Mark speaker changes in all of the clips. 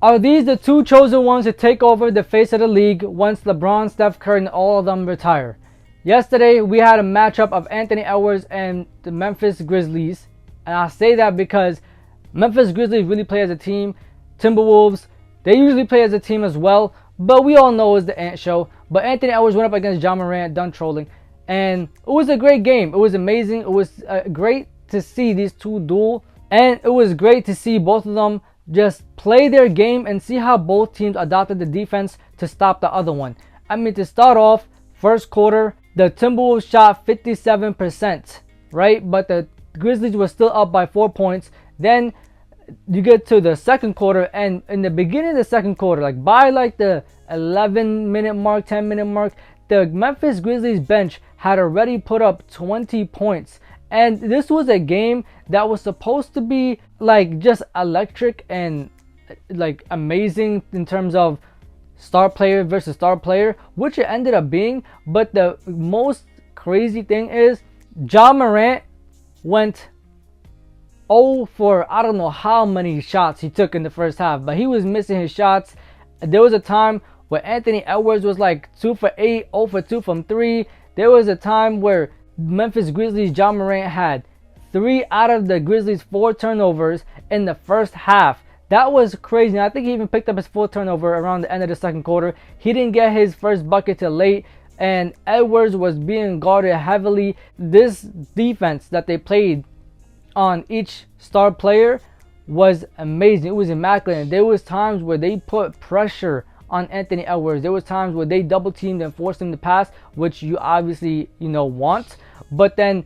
Speaker 1: Are these the two chosen ones to take over the face of the league once LeBron, Steph Curry, and all of them retire? Yesterday, we had a matchup of Anthony Edwards and the Memphis Grizzlies. And I say that because Memphis Grizzlies really play as a team. Timberwolves, they usually play as a team as well. But we all know it's the Ant Show. But Anthony Edwards went up against Ja Morant, done trolling. And it was a great game. It was amazing. It was great to see these two duel. And it was great to see both of them just play their game and see how both teams adopted the defense to stop the other one. I mean, to start off, first quarter, the Timberwolves shot 57%, right? But the Grizzlies were still up by 4 points. Then you get to the second quarter, and in the beginning of the second quarter, like by like the 11-minute mark, 10-minute mark, the Memphis Grizzlies bench had already put up 20 points. And this was a game that was supposed to be like just electric and like amazing in terms of star player versus star player, which it ended up being. But the most crazy thing is Ja Morant went 0 for I don't know how many shots he took in the first half, but he was missing his shots. There was a time where Anthony Edwards was like 2 for 8, 0 for 2 from 3. There was a time where Memphis Grizzlies Ja Morant had 3 out of the Grizzlies 4 turnovers in the first half. That was crazy. And I think he even picked up his 4th turnover around the end of the second quarter. He didn't get his first bucket till late, and Edwards was being guarded heavily. This defense that they played on each star player was amazing. It was immaculate. And there was times where they put pressure on Anthony Edwards. There was times where they double teamed and forced him to pass, which you obviously want. But then,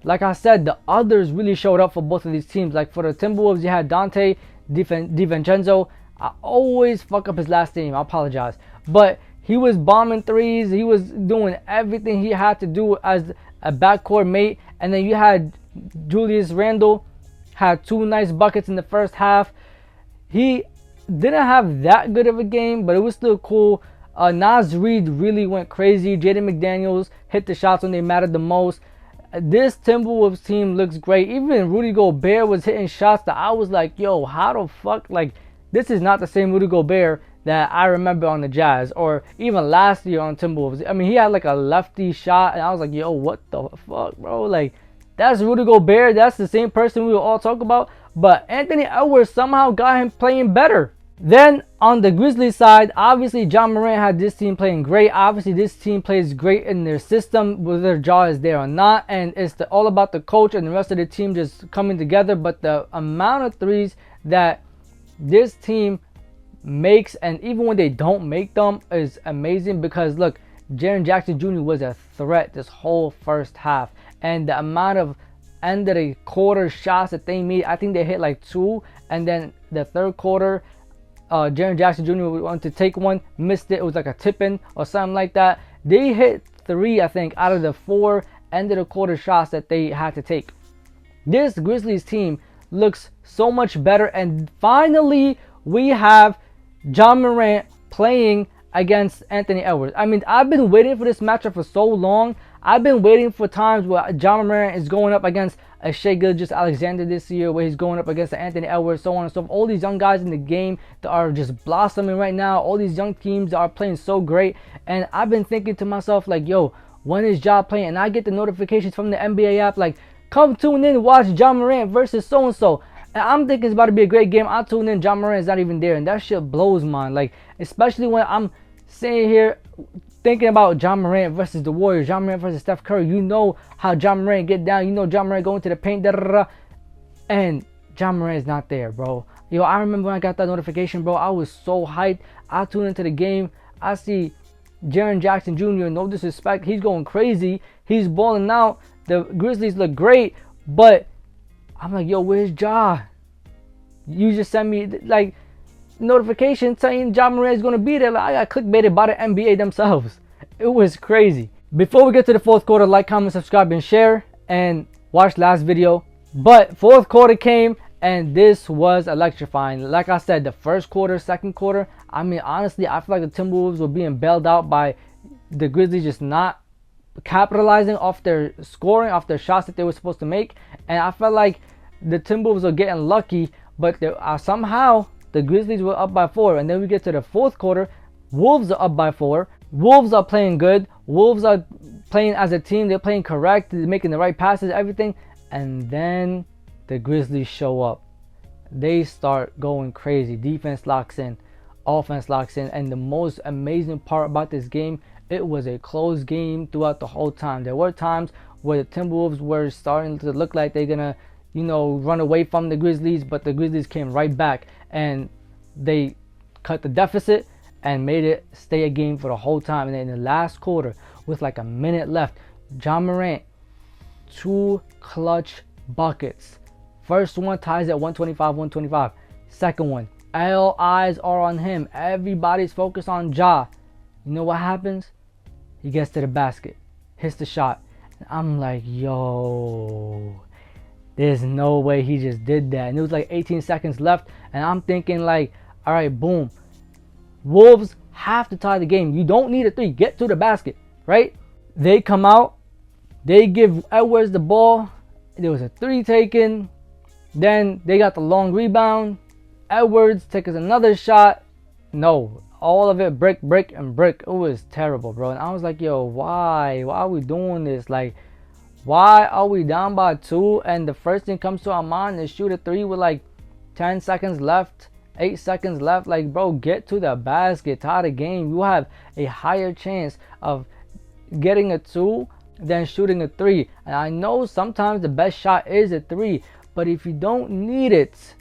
Speaker 1: like I said, the others really showed up for both of these teams. Like for the Timberwolves, you had Dante DiVincenzo. I always fuck up his last name. I apologize. But he was bombing threes. He was doing everything he had to do as a backcourt mate. And then you had Julius Randle, had 2 nice buckets in the first half. He didn't have that good of a game, but it was still cool. Naz Reid really went crazy. Jaden McDaniels hit the shots when they mattered the most. This Timberwolves team looks great. Even Rudy Gobert was hitting shots that I was like, yo, how the fuck? Like, this is not the same Rudy Gobert that I remember on the Jazz or even last year on Timberwolves. I mean, he had like a lefty shot, and I was like, yo, what the fuck, bro? Like, that's Rudy Gobert. That's the same person we will all talk about. But Anthony Edwards somehow got him playing better. Then on the Grizzlies side, obviously Ja Morant had this team playing great. Obviously this team plays great in their system, whether Ja is there or not. And it's all about the coach and the rest of the team just coming together. But the amount of threes that this team makes, and even when they don't make them, is amazing. Because look, Jaren Jackson Jr. was a threat this whole first half. And the amount of end of the quarter shots that they made, I think they hit like 2. And then the third quarter, Jaren Jackson Jr. wanted to take one, missed it. It was like a tip-in or something like that. They hit 3, I think, out of the 4 end of the quarter shots that they had to take. This Grizzlies team looks so much better. And finally, we have Ja Morant playing against Anthony Edwards. I mean, I've been waiting for this matchup for so long. I've been waiting for times where Ja Morant is going up against a Shai Gilgeous-Alexander this year, where he's going up against Anthony Edwards, so on and so forth. All these young guys in the game that are just blossoming right now. All these young teams that are playing so great. And I've been thinking to myself, like, yo, when is Ja playing? And I get the notifications from the NBA app, like, come tune in and watch Ja Morant versus so-and-so. And I'm thinking it's about to be a great game. I tune in, Ja Morant's not even there. And that shit blows mine. Like, especially when I'm sitting here thinking about Ja Morant versus the Warriors, Ja Morant versus Steph Curry. You know how Ja Morant get down. You know Ja Morant going to the paint. And Ja Morant is not there, bro. Yo, I remember when I got that notification, bro. I was so hyped. I tuned into the game. I see Jaren Jackson Jr., no disrespect, he's going crazy. He's balling out. The Grizzlies look great. But I'm like, yo, where's Ja? You just sent me, like, notification saying Ja Morant is going to be there. Like, I got clickbaited by the NBA themselves. It was crazy. Before we get to the fourth quarter, like, comment, subscribe, and share, and watch last video. But fourth quarter came, and this was electrifying. Like I said, the first quarter, second quarter, I mean, honestly, I feel like the Timberwolves were being bailed out by the Grizzlies just not capitalizing off their scoring, off their shots that they were supposed to make. And I felt like the Timberwolves were getting lucky, but somehow the Grizzlies were up by 4. And then we get to the fourth quarter. Wolves are up by 4. Wolves are playing good. Wolves are playing as a team. They're playing correct. They're making the right passes, everything. And then the Grizzlies show up. They start going crazy. Defense locks in. Offense locks in. And the most amazing part about this game, it was a close game throughout the whole time. There were times where the Timberwolves were starting to look like they're going to, run away from the Grizzlies. But the Grizzlies came right back. And they cut the deficit and made it stay a game for the whole time. And then in the last quarter, with like a minute left, Ja Morant, 2 clutch buckets. First one ties at 125-125. Second one, all eyes are on him. Everybody's focused on Ja. You know what happens? He gets to the basket, hits the shot. And I'm like, yo, there's no way he just did that. And it was like 18 seconds left. And I'm thinking like, all right, boom. Wolves have to tie the game. You don't need a 3. Get to the basket, right? They come out. They give Edwards the ball. There was a 3 taken. Then they got the long rebound. Edwards takes another shot. No. All of it brick, and brick. It was terrible, bro. And I was like, yo, why? Why are we doing this? Like, why are we down by 2? And the first thing comes to our mind is shoot a 3 with like 10 seconds left. 8 seconds left. Like, bro, get to the basket, tie the game. You have a higher chance of getting a 2 than shooting a 3. And I know sometimes the best shot is a 3, but if you don't need it,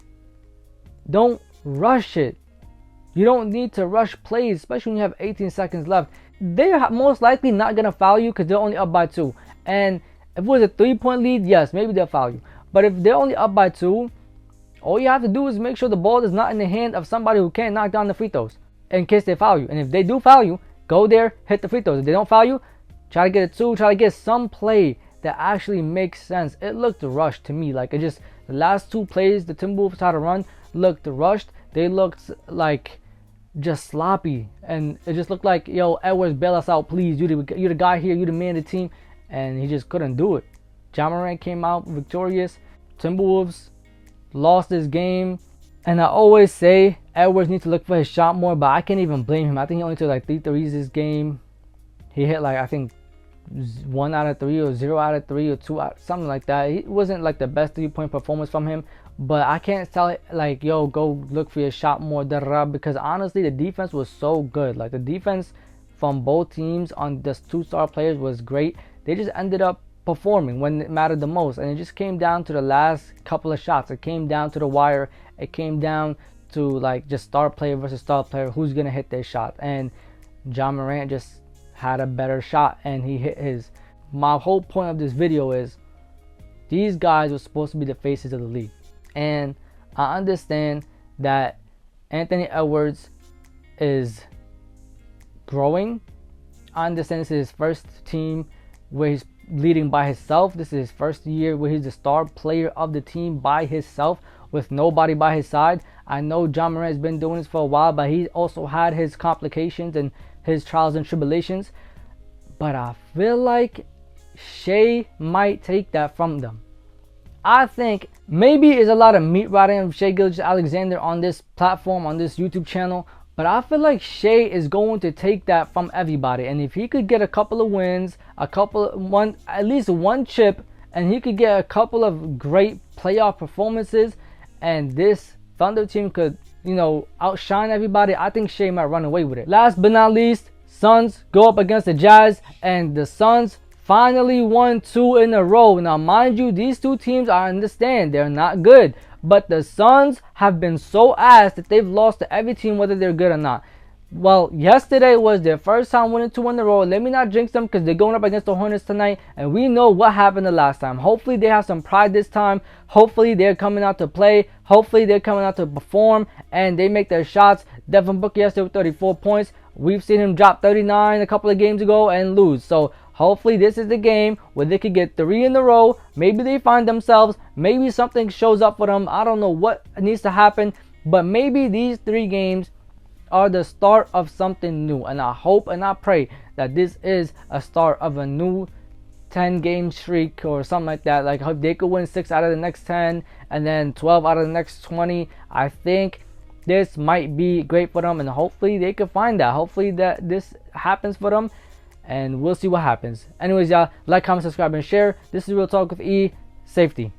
Speaker 1: don't rush it. You don't need to rush plays, especially when you have 18 seconds left. They're most likely not going to foul you because they're only up by 2. And if it was a 3-point lead, yes, maybe they'll foul you. But if they're only up by 2, all you have to do is make sure the ball is not in the hand of somebody who can't knock down the free throws in case they foul you. And if they do foul you, go there, hit the free throws. If they don't foul you, try to get a 2, try to get some play that actually makes sense. It looked rushed to me. Like, the last 2 plays the Timberwolves tried to run looked rushed. They looked like just sloppy. And it just looked like, yo, Edwards, bail us out, please. You're the guy here. You're the man of the team. And he just couldn't do it. Ja Morant came out victorious. Timberwolves lost this game. And I always say Edwards needs to look for his shot more, but I can't even blame him. I think he only took like 3 threes this game. He hit like, I think, 1 out of 3 or 0 out of 3 or 2 out, something like that. It wasn't like the best 3-point performance from him, but I can't tell it like, yo, go look for your shot more, because honestly the defense was so good. Like, the defense from both teams on the 2 star players was great. They just ended up performing when it mattered the most, and it just came down to the last couple of shots. It came down to the wire. It came down to like just star player versus star player, who's gonna hit their shot. And Ja Morant just had a better shot and he hit his. My whole point of this video is these guys were supposed to be the faces of the league, and I understand that Anthony Edwards is growing. I understand this is his first team where he's leading by himself. This is his first year where he's the star player of the team by himself with nobody by his side. I know Ja Morant has been doing this for a while, but he also had his complications and his trials and tribulations. But I feel like Shai might take that from them. I think maybe it's a lot of meat riding of Shai Gilgeous-Alexander on this platform, on this YouTube channel, but I feel like Shai is going to take that from everybody. And if he could get a couple of wins, at least one chip, and he could get a couple of great playoff performances, and this Thunder team could, outshine everybody, I think Shai might run away with it. Last but not least, Suns go up against the Jazz, and the Suns finally won 2 in a row. Now, mind you, these 2 teams, I understand, they're not good. But the Suns have been so ass that they've lost to every team, whether they're good or not. Well, yesterday was their first time winning 2 in a row. Let me not jinx them because they're going up against the Hornets tonight. And we know what happened the last time. Hopefully they have some pride this time. Hopefully they're coming out to play. Hopefully they're coming out to perform. And they make their shots. Devin Booker yesterday with 34 points. We've seen him drop 39 a couple of games ago and lose. So hopefully this is the game where they could get 3 in a row. Maybe they find themselves. Maybe something shows up for them. I don't know what needs to happen. But maybe these 3 games are the start of something new. And I hope and I pray that this is a start of a new 10-game streak or something like that. Like, if they could win 6 out of the next 10 and then 12 out of the next 20, I think this might be great for them, and hopefully they can find that. Hopefully that this happens for them, and we'll see what happens. Anyways, y'all, like, comment, subscribe, and share. This is Real Talk with E. Safety.